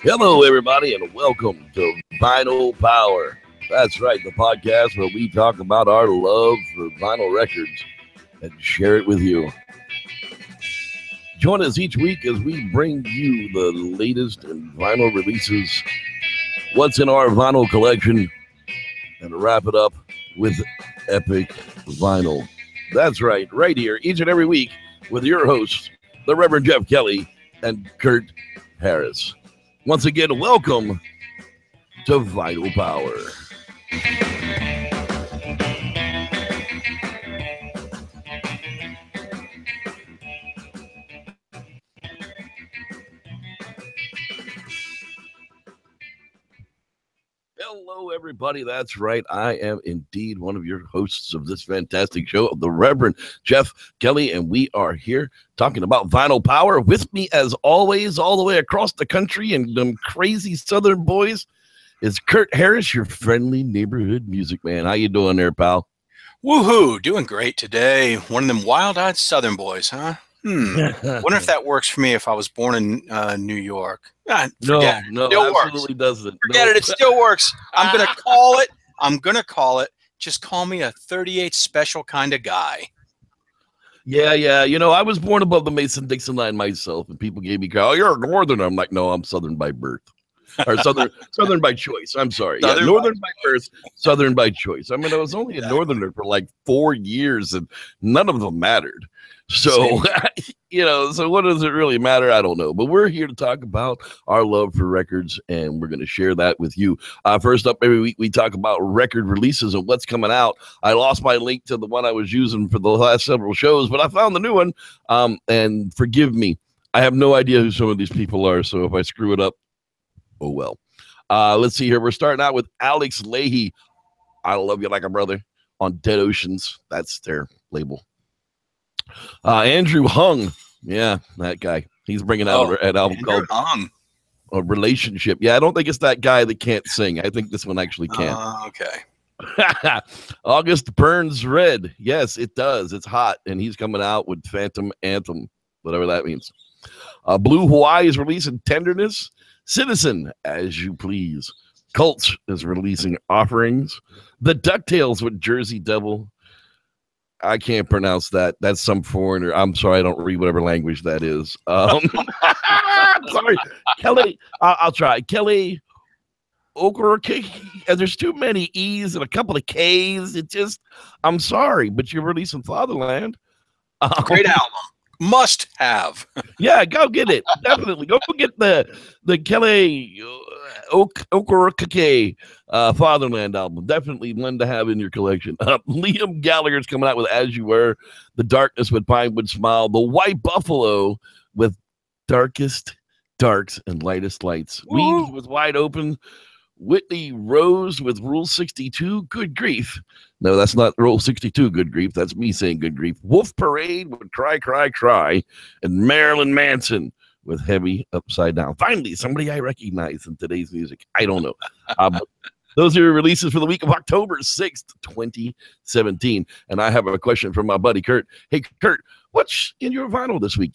Hello, everybody, and welcome to Vinyl Power. That's right, the podcast where we talk about our love for vinyl records and share it with you. Join us each week as we bring you the latest in vinyl releases, what's in our vinyl collection, and wrap it up with epic vinyl. That's right here, each and every week, with your hosts, the Reverend Jeff Kelley and Kurt Harris. Once again, welcome to Vinyl Power. Hello, everybody. That's right. I am indeed one of your hosts of this fantastic show, the Reverend Jeff Kelley, and we are here talking about Vinyl Power. With me, as always, all the way across the country and them crazy Southern boys, is Kurt Harris, your friendly neighborhood music man. How you doing there, pal? Woohoo! Doing great today. One of them wild-eyed Southern boys, huh? Wonder if that works for me if I was born in New York. No, still absolutely doesn't. Forget it. It still works. I'm gonna call it. Just call me a 38 special kind of guy. Yeah. You know, I was born above the Mason-Dixon line myself, and people gave me, "Oh, you're a Northerner." I'm like, no, I'm Southern by birth. Or Southern by choice. I'm sorry. Yeah, Northern by birth, Southern by choice. I mean, I was only a Northerner for like 4 years, and none of them mattered. So, so what does it really matter? I don't know. But we're here to talk about our love for records, and we're going to share that with you. First up, every week we talk about record releases and what's coming out. I lost my link to the one I was using for the last several shows, but I found the new one. And forgive me, I have no idea who some of these people are. So if I screw it up, oh well. Let's see here. We're starting out with Alex Leahy. I Love You Like a Brother on Dead Oceans. That's their label. Andrew Hung. Yeah, that guy. He's bringing out an album called A Relationship. Yeah, I don't think it's that guy that can't sing. I think this one actually can. Okay. August Burns Red. Yes, it does. It's hot. And he's coming out with Phantom Anthem, whatever that means. Blue Hawaii is releasing Tenderness. Citizen, As You Please. Cults is releasing Offerings. The DuckTales with Jersey Devil. I can't pronounce that. That's some foreigner. I'm sorry, I don't read whatever language that is. Sorry. Kelley, I'll try. Kelley Okoroke. There's too many E's and a couple of K's. I'm sorry, but you're releasing Fatherland. Great album. Must have. Yeah, go get it. Definitely. Go get the Kelley Okoroke Fatherland album. Definitely one to have in your collection. Liam Gallagher's coming out with As You Were, The Darkness with Pinewood Smile, The White Buffalo with Darkest Darks and Lightest Lights. Weeds with Wide Open. Whitney Rose with Rule 62, Good Grief. No, that's not Rule 62, Good Grief. That's me saying Good Grief. Wolf Parade with Cry, Cry, Cry. And Marilyn Manson with Heavy Upside Down. Finally, somebody I recognize in today's music. I don't know. Those are releases for the week of October 6th, 2017. And I have a question from my buddy, Kurt. Hey, Kurt, what's in your vinyl this week?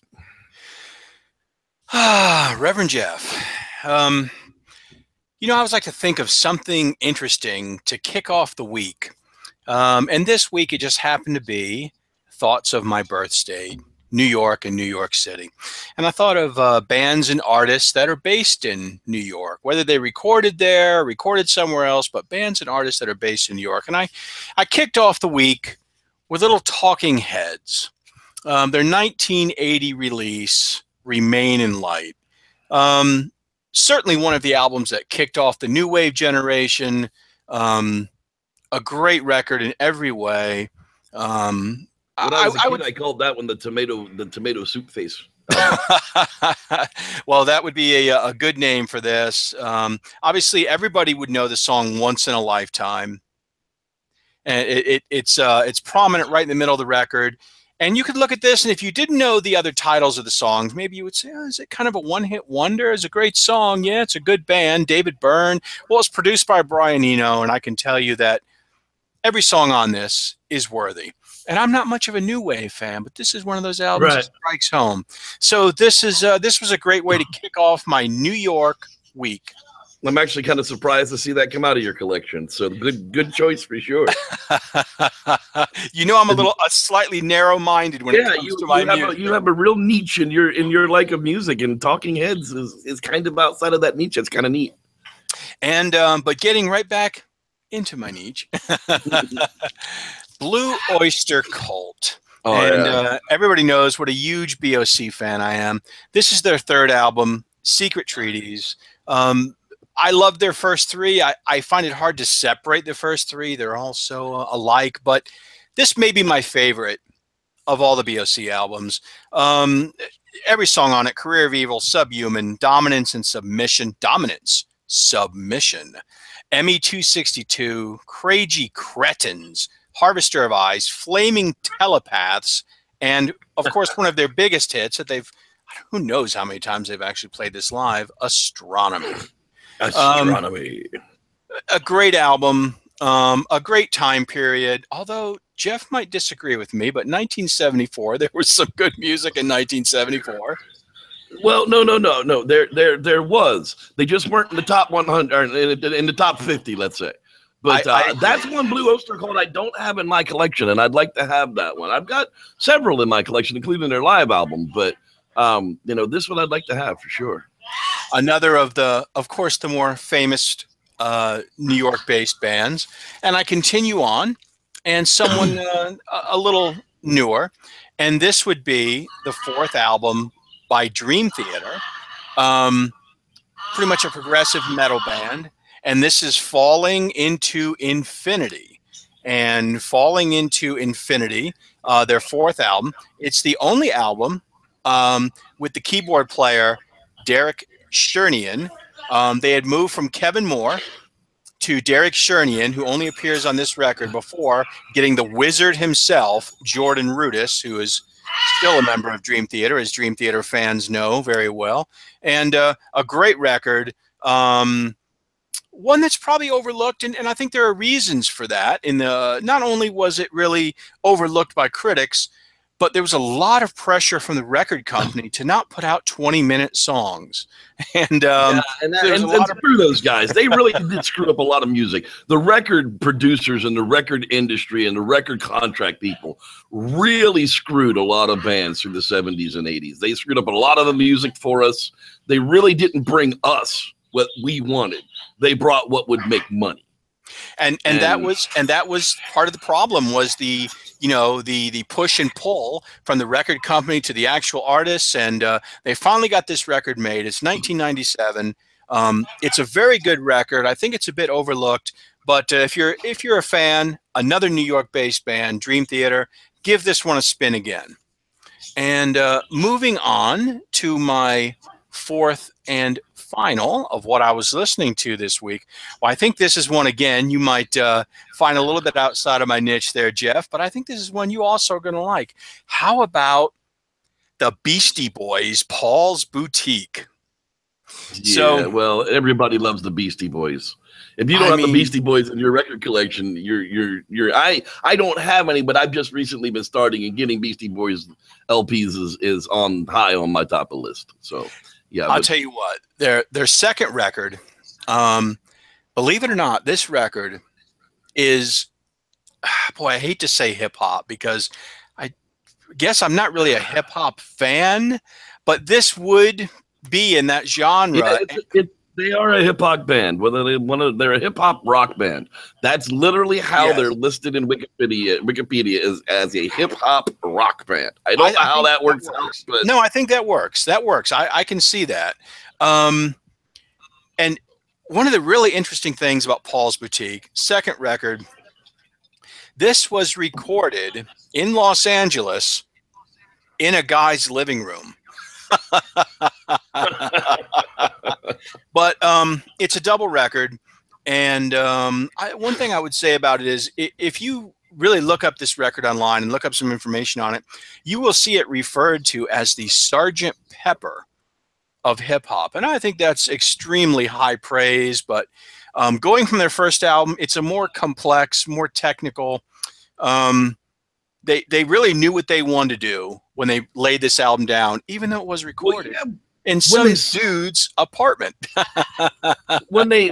Reverend Jeff. I always like to think of something interesting to kick off the week. And this week, it just happened to be thoughts of my birth state, New York and New York City. And I thought of bands and artists that are based in New York, whether they recorded there, recorded somewhere else, but bands and artists that are based in New York. And I kicked off the week with little Talking Heads. Their 1980 release, Remain in Light. Certainly one of the albums that kicked off the new wave generation. A great record in every way. I called that one the tomato soup face. Well, that would be a good name for this. Obviously, everybody would know the song "Once in a Lifetime," and it's prominent right in the middle of the record. And you could look at this, and if you didn't know the other titles of the songs, maybe you would say, oh, is it kind of a one-hit wonder? It's a great song. Yeah, it's a good band. David Byrne. Well, it's produced by Brian Eno, and I can tell you that every song on this is worthy. And I'm not much of a new wave fan, but this is one of those albums that strikes home. So this was a great way to kick off my New York week. I'm actually kind of surprised to see that come out of your collection. So good choice for sure. You know, I'm a slightly narrow-minded when it comes to my music. You have a real niche in your like of music, and Talking Heads is kind of outside of that niche. It's kind of neat. And but getting right back into my niche, Blue Oyster Cult. Oh, and everybody knows what a huge BOC fan I am. This is their third album, Secret Treaties. I love their first three. I find it hard to separate the first three. They're all so alike, but this may be my favorite of all the BOC albums. Every song on it, Career of Evil, Subhuman, Dominance and Submission, Dominance, Submission, ME262, Crazy Cretins, Harvester of Eyes, Flaming Telepaths, and of course one of their biggest hits that who knows how many times they've actually played this live, Astronomy. Astronomy. A great album, a great time period, although Jeff might disagree with me, but 1974, there was some good music in 1974. Well, no. There was. They just weren't in the top 100, or in the top 50, let's say. But that's one Blue Oyster Cult I don't have in my collection, and I'd like to have that one. I've got several in my collection, including their live album, but this one I'd like to have for sure. Another of course, the more famous New York-based bands. And I continue on, and someone a little newer, and this would be the fourth album by Dream Theater, pretty much a progressive metal band, and this is Falling Into Infinity. And Falling Into Infinity, their fourth album, it's the only album with the keyboard player Derek Chernian. They had moved from Kevin Moore to Derek Chernian, who only appears on this record, before getting the wizard himself, Jordan Rudess, who is still a member of Dream Theater, as Dream Theater fans know very well. And a great record, one that's probably overlooked, and I think there are reasons for that. Not only was it really overlooked by critics, but there was a lot of pressure from the record company to not put out 20-minute songs. And screw those guys. They really did screw up a lot of music. The record producers and the record industry and the record contract people really screwed a lot of bands through the 70s and 80s. They screwed up a lot of the music for us. They really didn't bring us what we wanted. They brought what would make money. And that was part of the problem, was the push and pull from the record company to the actual artists, and they finally got this record made. It's 1997. It's a very good record. I think it's a bit overlooked, but if you're a fan, another New York-based band, Dream Theater, give this one a spin again. And moving on to my fourth and final of what I was listening to this week. Well, I think this is one, again, you might find a little bit outside of my niche there, Jeff, but I think this is one you also are going to like. How about the Beastie Boys, Paul's Boutique? Yeah, well, everybody loves the Beastie Boys. If you don't have the Beastie Boys in your record collection, I don't have any, but I've just recently been starting, and getting Beastie Boys LPs is on high on my top of the list. So yeah, I'll tell you what, their second record, believe it or not, this record is, boy, I hate to say hip hop, because I guess I'm not really a hip hop fan, but this would be in that genre. Yeah, they are a hip hop band. They're a hip hop rock band. That's literally how they're listed in Wikipedia. Wikipedia is as a hip hop rock band. I don't know how that works out, but no, I think that works. That works. I can see that. And one of the really interesting things about Paul's Boutique, second record, this was recorded in Los Angeles in a guy's living room. But it's a double record, and one thing I would say about it is, if you really look up this record online and look up some information on it, you will see it referred to as the Sergeant Pepper of hip hop. And I think that's extremely high praise, but going from their first album, it's a more complex, more technical. They really knew what they wanted to do when they laid this album down, even though it was recorded in some dude's apartment. when they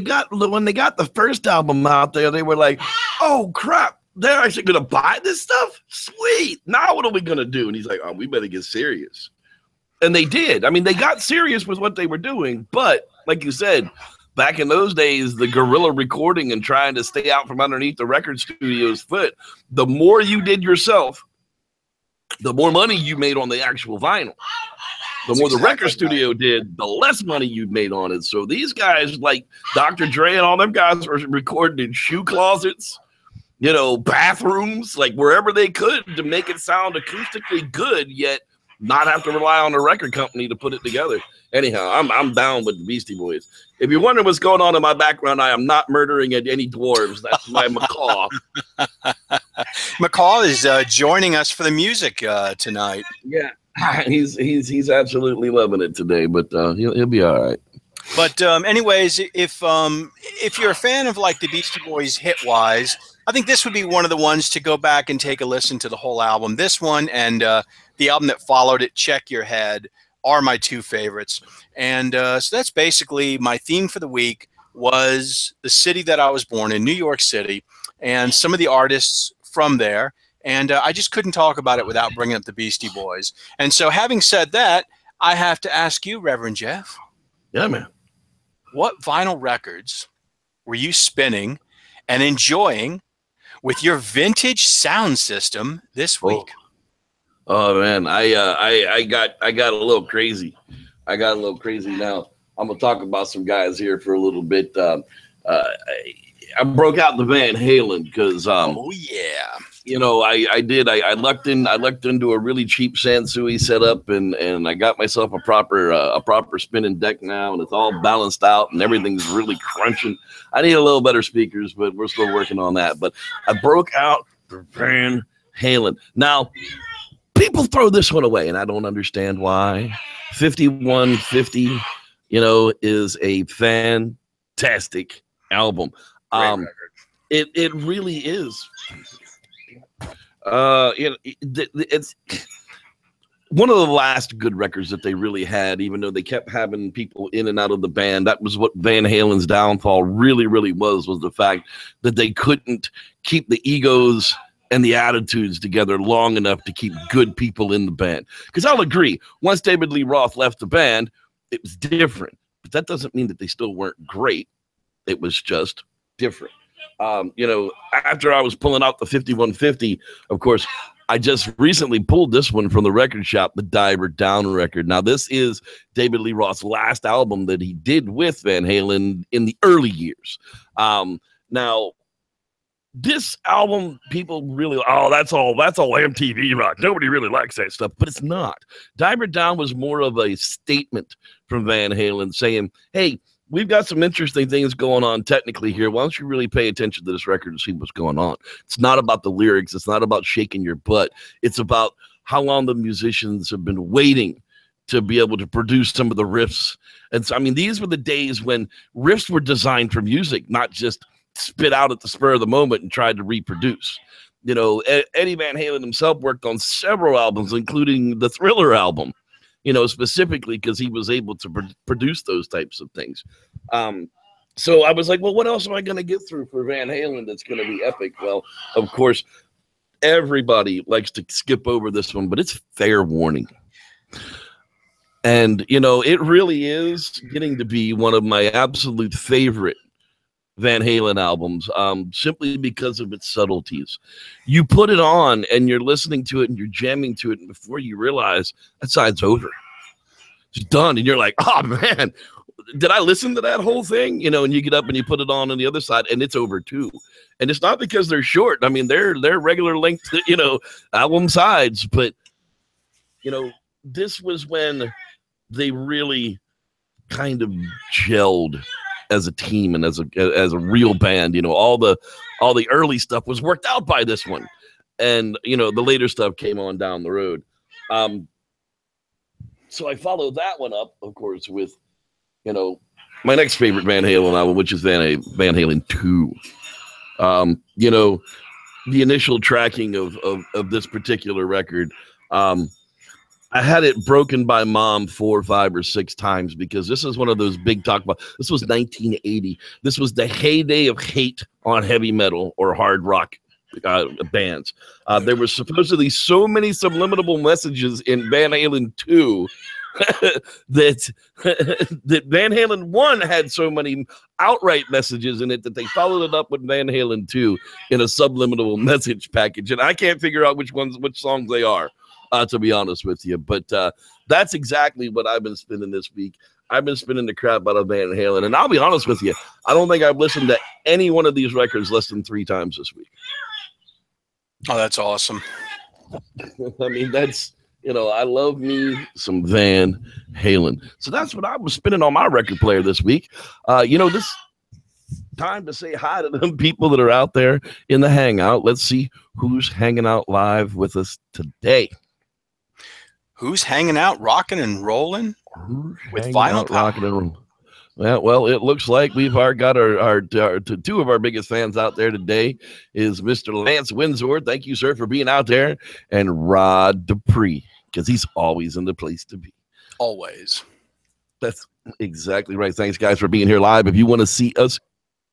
got the first album out there, they were like, "Oh crap, they're actually gonna buy this stuff? Sweet! Now what are we gonna do?" And he's like, "Oh, we better get serious." And they did. I mean, they got serious with what they were doing, but like you said, back in those days, the guerrilla recording and trying to stay out from underneath the record studio's foot, the more you did yourself, the more money you made on the actual vinyl. The more the record studio did, the less money you made on it. So these guys, like Dr. Dre and all them guys, were recording in shoe closets, you know, bathrooms, like wherever they could to make it sound acoustically good, yet not have to rely on a record company to put it together. Anyhow, I'm down with the Beastie Boys. If you're wondering what's going on in my background, I am not murdering any dwarves. That's my macaw. Macaw is joining us for the music tonight. Yeah, he's absolutely loving it today, but he'll be all right. But anyways, if you're a fan of like the Beastie Boys hit-wise, I think this would be one of the ones to go back and take a listen to the whole album. This one and the album that followed it, Check Your Head, are my two favorites. And so that's basically my theme for the week, was the city that I was born in, New York City, and some of the artists from there. And I just couldn't talk about it without bringing up the Beastie Boys. And so having said that, I have to ask you, Reverend Jeff. Yeah, man. What vinyl records were you spinning and enjoying with your vintage sound system this week? Oh man, I got a little crazy. I got a little crazy now. I'm gonna talk about some guys here for a little bit. I broke out the Van Halen because oh yeah, you know, I lucked into a really cheap Sansui setup, and I got myself a proper spinning deck now, and it's all balanced out and everything's really crunching. I need a little better speakers, but we're still working on that. But I broke out the Van Halen. Now, people throw this one away, and I don't understand why. 5150, you know, is a fantastic album. It really is. It's one of the last good records that they really had, even though they kept having people in and out of the band. That was what Van Halen's downfall really was the fact that they couldn't keep the egos and the attitudes together long enough to keep good people in the band. Because I'll agree, once David Lee Roth left the band, it was different. But that doesn't mean that they still weren't great. It was just different. You know, after I was pulling out the 5150, of course, I just recently pulled this one from the record shop, the Diver Down record. Now, this is David Lee Roth's last album that he did with Van Halen in the early years. Now, this album, people really, oh, that's all MTV rock. Nobody really likes that stuff, but it's not. Diver Down was more of a statement from Van Halen saying, hey, we've got some interesting things going on technically here. Why don't you really pay attention to this record and see what's going on? It's not about the lyrics. It's not about shaking your butt. It's about how long the musicians have been waiting to be able to produce some of the riffs. And so, I mean, these were the days when riffs were designed for music, not just spit out at the spur of the moment and tried to reproduce. You know, Eddie Van Halen himself worked on several albums, including the Thriller album, you know, specifically because he was able to produce those types of things. So I was like, well, what else am I going to get through for Van Halen that's going to be epic? Well, of course, everybody likes to skip over this one, but it's Fair Warning. And, you know, it really is getting to be one of my absolute favorite Van Halen albums, simply because of its subtleties. You put it on and you're listening to it and you're jamming to it, and before you realize that side's over, it's done, and you're like, oh man, did I listen to that whole thing? You know, and you get up and you put it on the other side and it's over too. And it's not because they're short. I mean, they're regular length, you know, album sides, but you know, this was when they really kind of gelled as a team and as a real band. You know, all the all the early stuff was worked out by this one. And, you know, the later stuff came on down the road. So I followed that one up, of course, with, you know, my next favorite Van Halen album, which is Van Halen 2. You know, the initial tracking of this particular record, I had it broken by Mom 4, 5, or 6 times because this is one of those big talk about. This was 1980. This was the heyday of hate on heavy metal or hard rock bands. There were supposedly so many subliminal messages in Van Halen 2 that Van Halen 1 had so many outright messages in it that they followed it up with Van Halen 2 in a subliminal message package. And I can't figure out which songs they are, to be honest with you. But that's exactly what I've been spinning this week. I've been spinning the crap out of Van Halen. And I'll be honest with you, I don't think I've listened to any one of these records less than 3 times this week. Oh, that's awesome. I mean, that's, you know, I love me some Van Halen. So that's what I was spinning on my record player this week. You know, this time to say hi to them people that are out there in the hangout. Let's see who's hanging out live with us today. Who's hanging out, rocking and rolling with Vinyl rocking and rolling? Well, it looks like we've got our 2 of our biggest fans out there today is Mr. Lance Windsor. Thank you, sir, for being out there. And Rod Dupree, because he's always in the place to be. Always. That's exactly right. Thanks, guys, for being here live. If you want to see us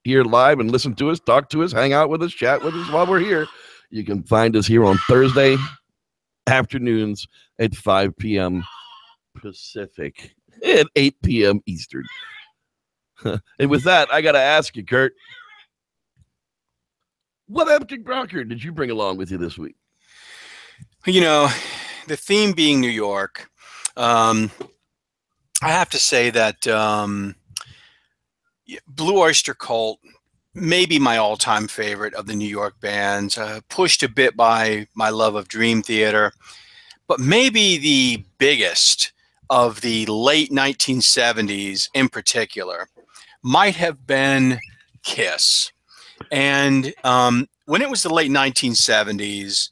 here live and listen to us, talk to us, hang out with us, chat with us while we're here, you can find us here on Thursday afternoons at 5 p.m. Pacific and 8 p.m. Eastern. And with that, I got to ask you, Kurt, what epic rocker did you bring along with you this week? You know, the theme being New York, I have to say that Blue Oyster Cult may be my all-time favorite of the New York bands, pushed a bit by my love of Dream Theater, but maybe the biggest of the late 1970s in particular might have been KISS. And when it was the late 1970s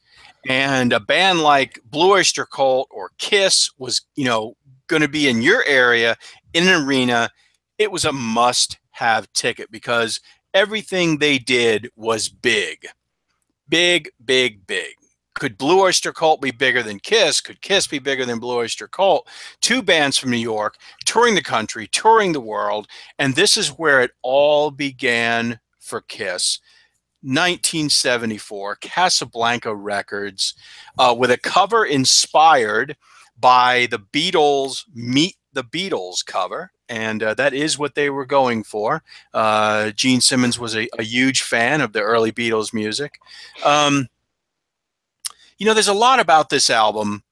and a band like Blue Oyster Cult or KISS was, you know, going to be in your area in an arena, it was a must-have ticket because everything they did was big. Big, big, big. Could Blue Oyster Cult be bigger than KISS? Could KISS be bigger than Blue Oyster Cult? 2 bands from New York, touring the country, touring the world, and this is where it all began for KISS. 1974, Casablanca Records, with a cover inspired by the Beatles' Meet the Beatles cover, and that is what they were going for. Gene Simmons was a huge fan of the early Beatles music. You know, there's a lot about this album.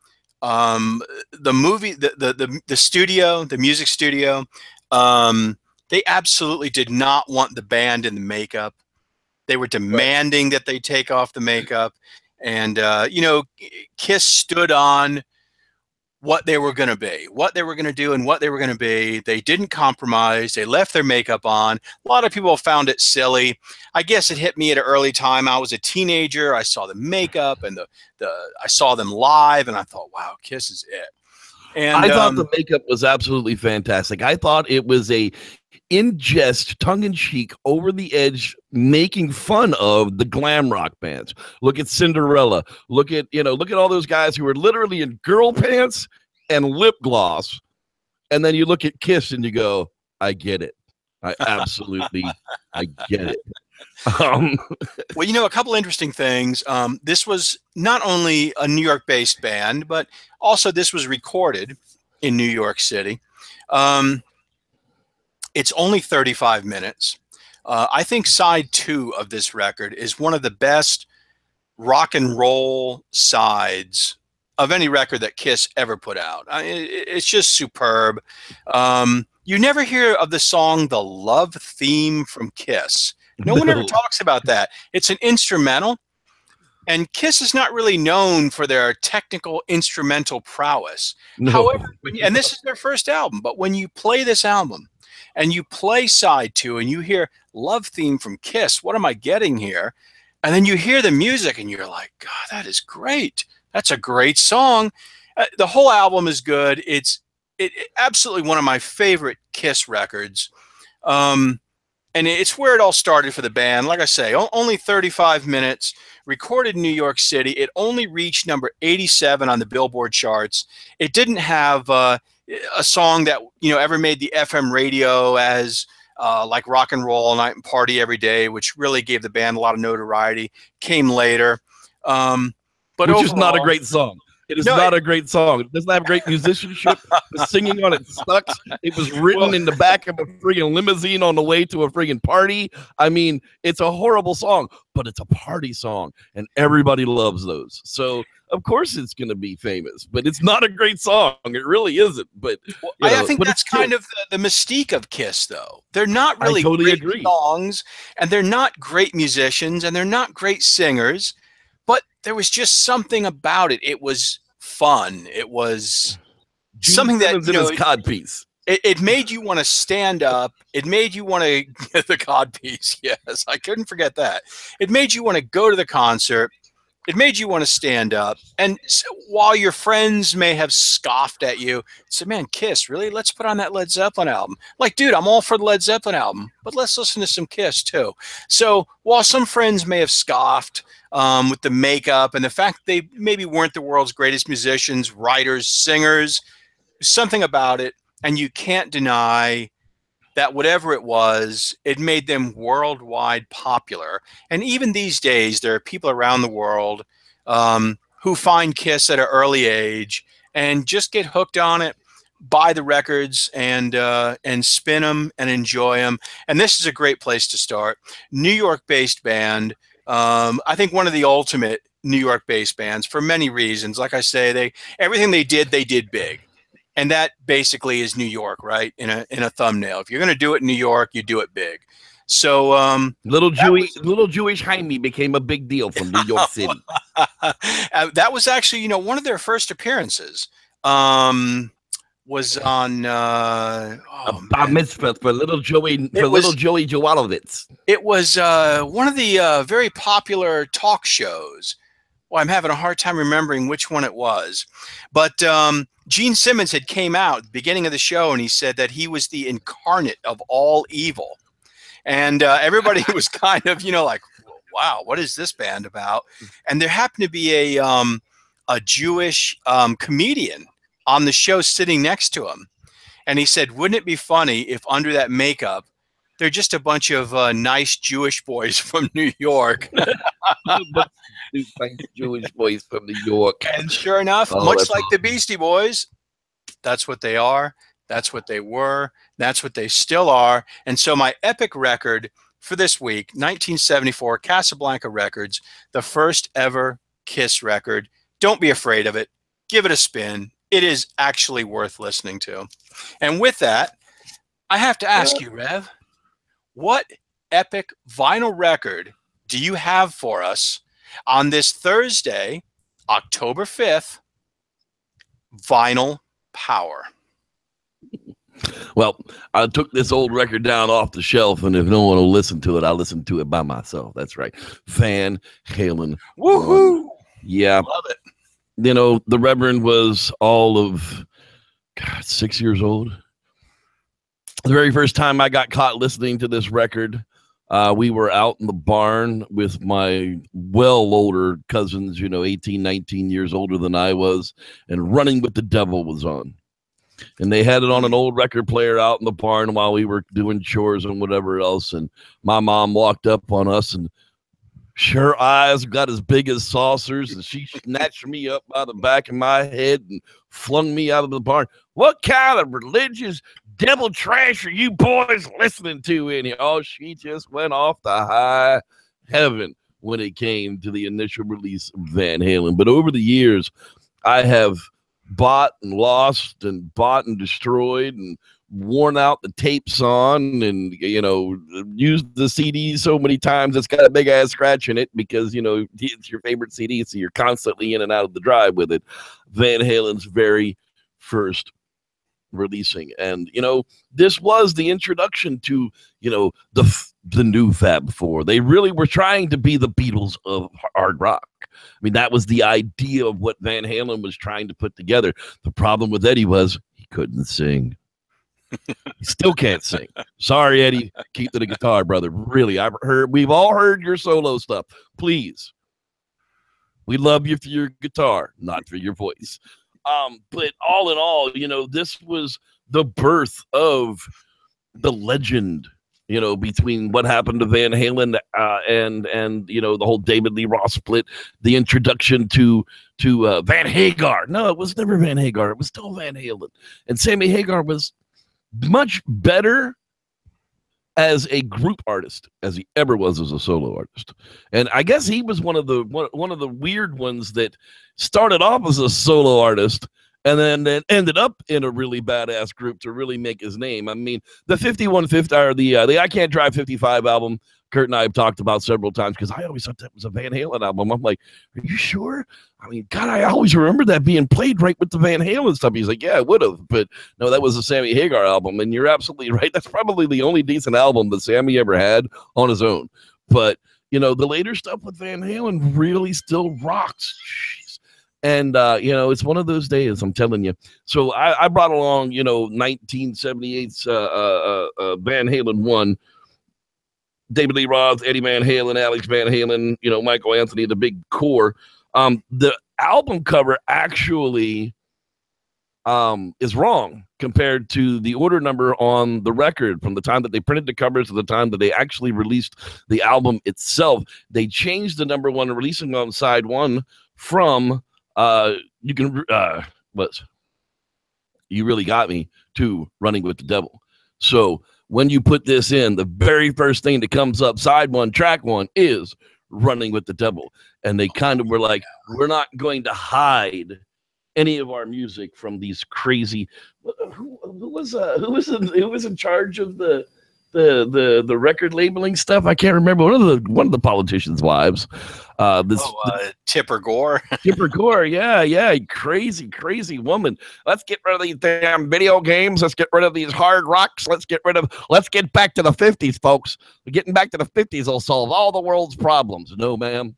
The movie, the studio, the music studio, they absolutely did not want the band in the makeup. They were demanding that they take off the makeup. And, you know, KISS stood on what they were going to be, what they were going to do and what they were going to be. They didn't compromise. They left their makeup on. A lot of people found it silly. I guess it hit me at an early time. I was a teenager. I saw the makeup and I saw them live and I thought, wow, KISS is it. And I thought the makeup was absolutely fantastic. I thought it was a in jest, tongue-in-cheek, over-the-edge, making fun of the glam rock bands. Look at Cinderella. Look at all those guys who were literally in girl pants and lip gloss. And then you look at KISS and you go, I get it. I get it. Well, you know, a couple interesting things. This was not only a New York-based band, but also this was recorded in New York City. It's only 35 minutes. I think side 2 of this record is one of the best rock and roll sides of any record that KISS ever put out. It's just superb. You never hear of the song The Love Theme from KISS. No one ever talks about that. It's an instrumental, And KISS is not really known for their technical instrumental prowess. No. However, and this is their first album, but when you play this album and you play side 2 and you hear Love Theme from KISS, what am I getting here? And then you hear the music and you're like, God, that is great. That's a great song. The whole album is good. It's absolutely one of my favorite KISS records. And it's where it all started for the band. Like I say, only 35 minutes, recorded in New York City. It only reached number 87 on the Billboard charts. It didn't have a song that ever made the FM radio as like Rock and Roll All Night and Party Every Day, which really gave the band a lot of notoriety. Came later, but which overall, is not a great song. It is not a great song. It doesn't have great musicianship. The singing on it sucks. It was written in the back of a friggin' limousine on the way to a friggin' party. I mean, it's a horrible song, but it's a party song, and everybody loves those. So, of course, it's going to be famous, but it's not a great song. It really isn't. But I think that's kind of the mystique of KISS, though. They're not really great songs, and they're not great musicians, and they're not great singers. But there was just something about it. It was fun. It was something that, codpiece. It made you want to stand up. It made you want to get the codpiece. Yes, I couldn't forget that. It made you want to go to the concert. It made you want to stand up. And so, while your friends may have scoffed at you, said, man, KISS, really? Let's put on that Led Zeppelin album. Like, dude, I'm all for the Led Zeppelin album, but let's listen to some KISS too. So while some friends may have scoffed with the makeup and the fact they maybe weren't the world's greatest musicians, writers, singers, something about it, and you can't deny that whatever it was, it made them worldwide popular. And even these days, there are people around the world who find KISS at an early age and just get hooked on it, buy the records, and spin them and enjoy them. And this is a great place to start. New York-based band. I think one of the ultimate New York-based bands for many reasons. Like I say, everything they did big. And that basically is New York, right? In a thumbnail. If you're going to do it in New York, you do it big. So little Jewish Jaime became a big deal from New York City. That was actually, one of their first appearances. Was on Bar Mitzvah for little Joey Jowalowitz. It was one of the very popular talk shows. Well, I'm having a hard time remembering which one it was, but Gene Simmons had came out at the beginning of the show, and he said that he was the incarnate of all evil, and everybody was kind of, like, wow, what is this band about? And there happened to be a Jewish comedian on the show sitting next to him, and he said, wouldn't it be funny if under that makeup they're just a bunch of nice Jewish boys from New York? Jewish boys from New York. And sure enough, much like the Beastie Boys, that's what they are. That's what they were. That's what they still are. And so my epic record for this week, 1974, Casablanca Records, the first ever KISS record. Don't be afraid of it. Give it a spin. It is actually worth listening to. And with that, I have to ask you, Rev, what epic vinyl record do you have for us on this Thursday, October 5th, Vinyl Power? Well, I took this old record down off the shelf, and if no one will listen to it, I'll listen to it by myself. That's right. Van Halen. Woohoo! Yeah. Love it. The Reverend was all of 6 years old. The very first time I got caught listening to this record, we were out in the barn with my well older cousins, 18, 19 years older than I was, and Running with the Devil was on. And they had it on an old record player out in the barn while we were doing chores and whatever else. And my mom walked up on us, and her eyes got as big as saucers, and she snatched me up by the back of my head and flung me out of the barn. What kind of religious devil trash are you boys listening to in here? Oh, she just went off to high heaven when it came to the initial release of Van Halen. But over the years, I have bought and lost and bought and destroyed and worn out the tapes on, and used the CD so many times it's got a big ass scratch in it because it's your favorite CD, so you're constantly in and out of the drive with it. Van Halen's very first releasing, and this was the introduction to the new Fab Four. They really were trying to be the Beatles of hard rock. I mean, that was the idea of what Van Halen was trying to put together. The problem with Eddie was he couldn't sing. He still can't sing. Sorry, Eddie. Keep to the guitar, brother. Really, we've all heard your solo stuff. Please, we love you for your guitar, not for your voice. But all in all, this was the birth of the legend. Between what happened to Van Halen and the whole David Lee Roth split, the introduction to Van Hagar. No, it was never Van Hagar. It was still Van Halen, and Sammy Hagar was much better as a group artist as he ever was as a solo artist. And I guess he was one of the weird ones that started off as a solo artist and then ended up in a really badass group to really make his name. I mean, the 5150 or the I Can't Drive 55 album, Kurt and I have talked about several times because I always thought that was a Van Halen album. I'm like, are you sure? I mean, God, I always remember that being played right with the Van Halen stuff. He's like, yeah, it would have. But no, that was a Sammy Hagar album. And you're absolutely right. That's probably the only decent album that Sammy ever had on his own. But, the later stuff with Van Halen really still rocks. Jeez. And, it's one of those days, I'm telling you. So I brought along, 1978's Van Halen 1. David Lee Roth, Eddie Van Halen, Alex Van Halen, Michael Anthony, the big core. The album cover actually is wrong compared to the order number on the record from the time that they printed the covers to the time that they actually released the album itself. They changed the number one releasing on side one from You Really Got Me to Running with the Devil. So when you put this in, the very first thing that comes up, side one, track one, is Running with the Devil. And they kind of were like, we're not going to hide any of our music from these crazy. Who was in charge of the record labeling stuff? I can't remember. One of the politicians' wives. Tipper Gore. Tipper Gore, yeah, crazy woman. Let's get rid of these damn video games. Let's get rid of these hard rocks. Let's get back to the 50s, folks. Getting back to the 50s will solve all the world's problems. No, ma'am.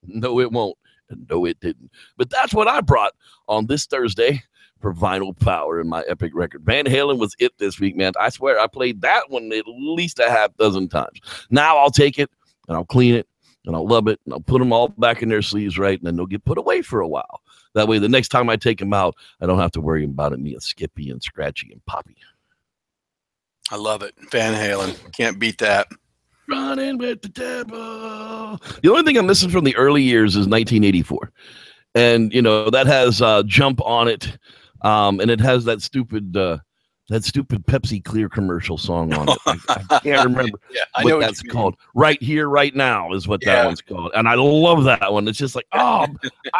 No, it won't. And no, it didn't. But that's what I brought on this Thursday for Vinyl Power in my epic record. Van Halen was it this week, man. I swear I played that one at least a half dozen times. Now I'll take it and I'll clean it and I'll love it and I'll put them all back in their sleeves, right? And then they'll get put away for a while. That way, the next time I take them out, I don't have to worry about it being Skippy and Scratchy and Poppy. I love it. Van Halen. Can't beat that. Running with the Devil. The only thing I'm missing from the early years is 1984. And, that has Jump on it. And it has that stupid Pepsi Clear commercial song on it. I can't remember what that's called. Right Here, Right Now is what that one's called. And I love that one. It's just like, I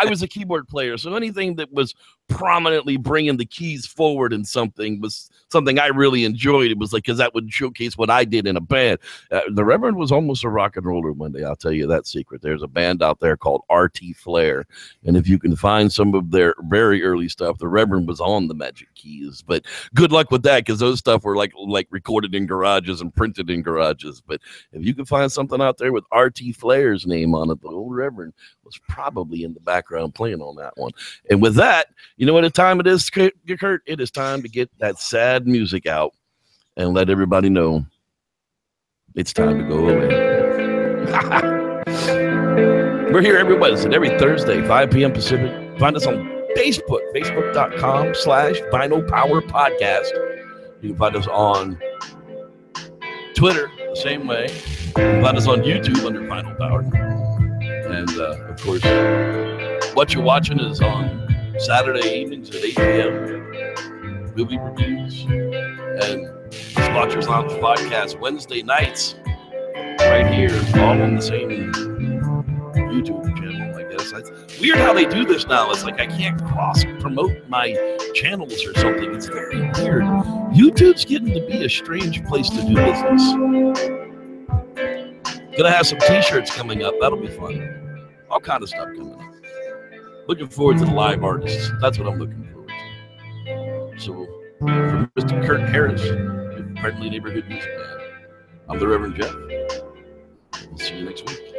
was a keyboard player. So anything that was prominently bringing the keys forward in something was something I really enjoyed. It was like, because that would showcase what I did in a band. The Reverend was almost a rock and roller one day. I'll tell you that secret. There's a band out there called RT Flair. And if you can find some of their very early stuff, the Reverend was on the Magic Keys. But good luck with that, because those stuff were like recorded in garages and printed in garages. But if you can find something out there with RT Flair's name on it, the old Reverend was probably in the background playing on that one. And with that, you know what time it is, Kurt? It is time to get that sad music out and let everybody know it's time to go away. We're here every Wednesday, every Thursday, 5 p.m. Pacific. Find us on Facebook, facebook.com/Vinyl Power Podcast. You can find us on Twitter the same way. You can find us on YouTube under Vinyl Power. And, of course, what you're watching is on Saturday evenings at 8 p.m. Movie reviews. And Squatchers Lounge podcast Wednesday nights right here, all on the same YouTube channel, I guess. this. It's weird how they do this now. It's like I can't cross promote my channels or something. It's very weird. YouTube's getting to be a strange place to do business. Gonna have some t-shirts coming up. That'll be fun. All kind of stuff coming up. Looking forward to the live artists. That's what I'm looking forward to. So, for Mr. Kurt Harris, Friendly Neighborhood Music Band, I'm the Reverend Jeff. We'll see you next week.